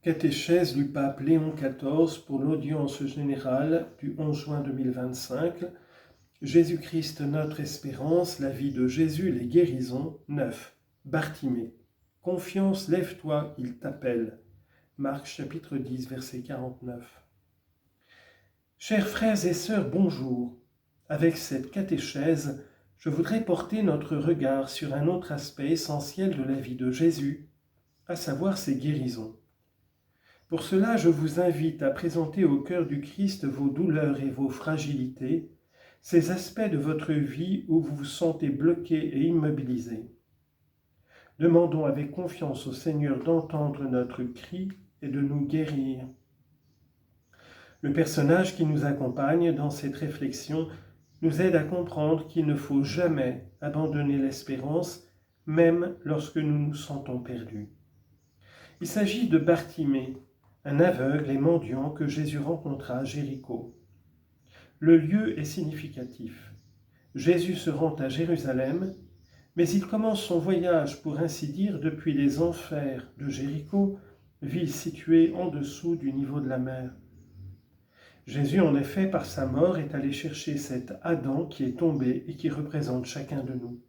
Catéchèse du pape Léon XIV pour l'audience générale du 11 juin 2025. Jésus-Christ, notre espérance, la vie de Jésus, les guérisons. 9. Bartimée. Confiance, lève-toi, il t'appelle. Marc chapitre 10, verset 49. Chers frères et sœurs, bonjour. Avec cette catéchèse, je voudrais porter notre regard sur un autre aspect essentiel de la vie de Jésus, à savoir ses guérisons. Pour cela, je vous invite à présenter au cœur du Christ vos douleurs et vos fragilités, ces aspects de votre vie où vous vous sentez bloqué et immobilisé. Demandons avec confiance au Seigneur d'entendre notre cri et de nous guérir. Le personnage qui nous accompagne dans cette réflexion nous aide à comprendre qu'il ne faut jamais abandonner l'espérance, même lorsque nous nous sentons perdus. Il s'agit de Bartimée, un aveugle et mendiant que Jésus rencontra à Jéricho. Le lieu est significatif. Jésus se rend à Jérusalem, mais il commence son voyage, pour ainsi dire, depuis les enfers de Jéricho, ville située en dessous du niveau de la mer. Jésus, en effet, par sa mort, est allé chercher cet Adam qui est tombé et qui représente chacun de nous.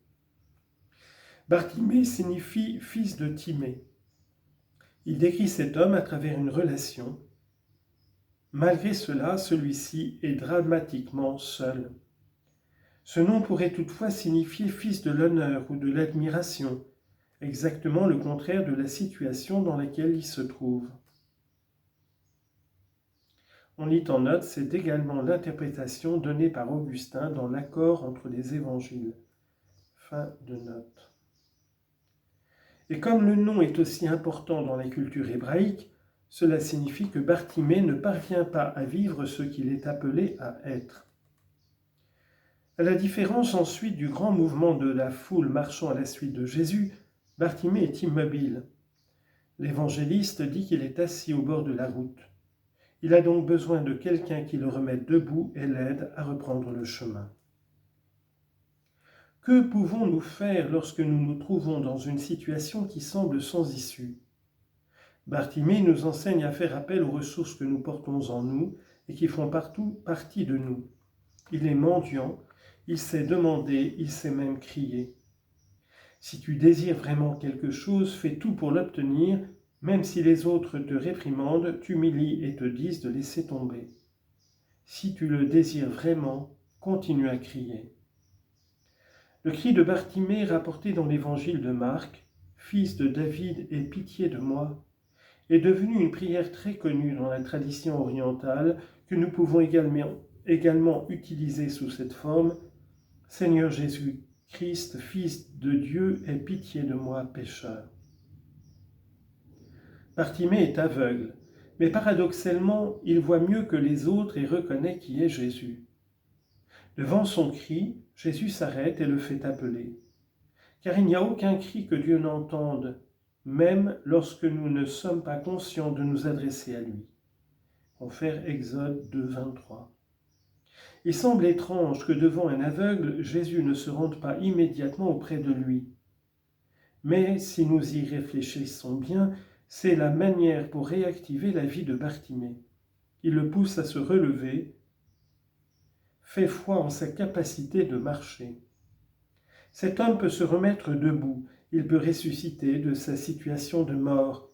Bartimée signifie fils de Timée. Il décrit cet homme à travers une relation. Malgré cela, celui-ci est dramatiquement seul. Ce nom pourrait toutefois signifier fils de l'honneur ou de l'admiration, exactement le contraire de la situation dans laquelle il se trouve. On lit en note, c'est également l'interprétation donnée par Augustin dans l'accord entre les évangiles. Fin de note. Et comme le nom est aussi important dans la culture hébraïque, cela signifie que Bartimée ne parvient pas à vivre ce qu'il est appelé à être. À la différence ensuite du grand mouvement de la foule marchant à la suite de Jésus, Bartimée est immobile. L'évangéliste dit qu'il est assis au bord de la route. Il a donc besoin de quelqu'un qui le remette debout et l'aide à reprendre le chemin. Que pouvons-nous faire lorsque nous nous trouvons dans une situation qui semble sans issue ? Bartimée nous enseigne à faire appel aux ressources que nous portons en nous et qui font partie de nous. Il est mendiant, il sait demander, il sait même crier. Si tu désires vraiment quelque chose, fais tout pour l'obtenir, même si les autres te réprimandent, t'humilient et te disent de laisser tomber. Si tu le désires vraiment, continue à crier. Le cri de Bartimée rapporté dans l'évangile de Marc, « Fils de David, aie pitié de moi », est devenu une prière très connue dans la tradition orientale que nous pouvons également utiliser sous cette forme. « Seigneur Jésus, Christ, Fils de Dieu, aie pitié de moi, pécheur. » Bartimée est aveugle, mais paradoxalement, il voit mieux que les autres et reconnaît qui est Jésus. Devant son cri, Jésus s'arrête et le fait appeler. Car il n'y a aucun cri que Dieu n'entende, même lorsque nous ne sommes pas conscients de nous adresser à lui. Confère Exode 2, 23. Il semble étrange que devant un aveugle, Jésus ne se rende pas immédiatement auprès de lui. Mais si nous y réfléchissons bien, c'est la manière pour réactiver la vie de Bartimée. Il le pousse à se relever, fait foi en sa capacité de marcher. Cet homme peut se remettre debout, il peut ressusciter de sa situation de mort.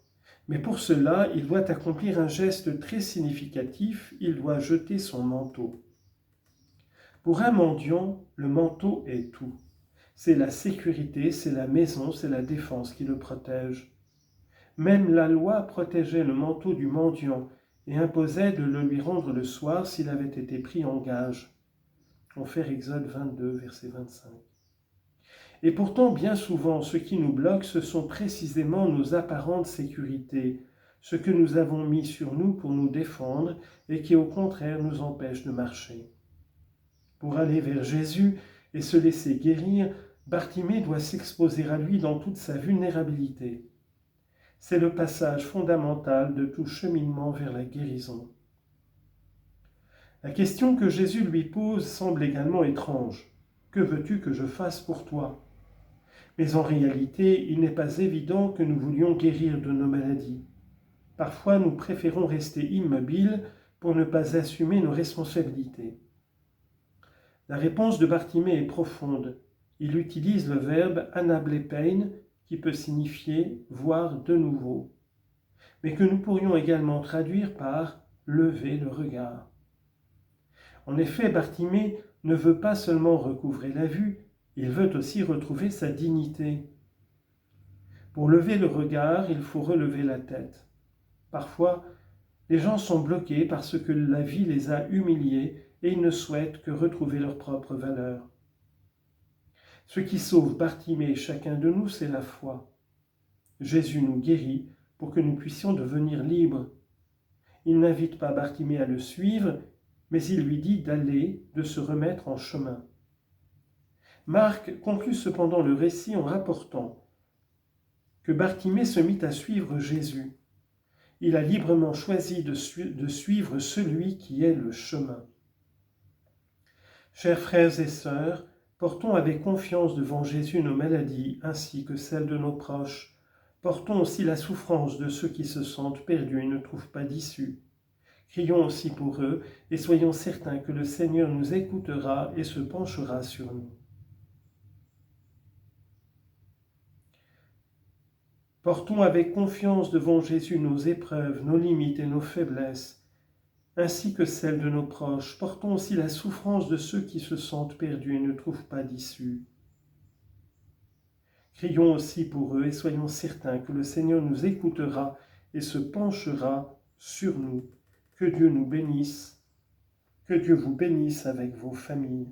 Mais pour cela, il doit accomplir un geste très significatif, il doit jeter son manteau. Pour un mendiant, le manteau est tout. C'est la sécurité, c'est la maison, c'est la défense qui le protège. Même la loi protégeait le manteau du mendiant et imposait de le lui rendre le soir s'il avait été pris en gage. Confère Exode 22, verset 25. Et pourtant, bien souvent, ce qui nous bloque, ce sont précisément nos apparentes sécurités, ce que nous avons mis sur nous pour nous défendre et qui, au contraire, nous empêche de marcher. Pour aller vers Jésus et se laisser guérir, Bartimée doit s'exposer à lui dans toute sa vulnérabilité. C'est le passage fondamental de tout cheminement vers la guérison. La question que Jésus lui pose semble également étrange. « Que veux-tu que je fasse pour toi ?» Mais en réalité, il n'est pas évident que nous voulions guérir de nos maladies. Parfois, nous préférons rester immobiles pour ne pas assumer nos responsabilités. La réponse de Bartimée est profonde. Il utilise le verbe anablepein, qui peut signifier voir de nouveau, mais que nous pourrions également traduire par lever le regard. En effet, Bartimée ne veut pas seulement recouvrer la vue, il veut aussi retrouver sa dignité. Pour lever le regard, il faut relever la tête. Parfois, les gens sont bloqués parce que la vie les a humiliés et ils ne souhaitent que retrouver leur propre valeur. Ce qui sauve Bartimée et chacun de nous, c'est la foi. Jésus nous guérit pour que nous puissions devenir libres. Il n'invite pas Bartimée à le suivre, mais il lui dit d'aller, de se remettre en chemin. Marc conclut cependant le récit en rapportant que Bartimée se mit à suivre Jésus. Il a librement choisi de suivre celui qui est le chemin. Chers frères et sœurs, portons avec confiance devant Jésus nos maladies ainsi que celles de nos proches. Portons aussi la souffrance de ceux qui se sentent perdus et ne trouvent pas d'issue. Crions aussi pour eux et soyons certains que le Seigneur nous écoutera et se penchera sur nous. Portons avec confiance devant Jésus nos épreuves, nos limites et nos faiblesses, ainsi que celles de nos proches. Portons aussi la souffrance de ceux qui se sentent perdus et ne trouvent pas d'issue. Crions aussi pour eux et soyons certains que le Seigneur nous écoutera et se penchera sur nous. Que Dieu nous bénisse, que Dieu vous bénisse avec vos familles.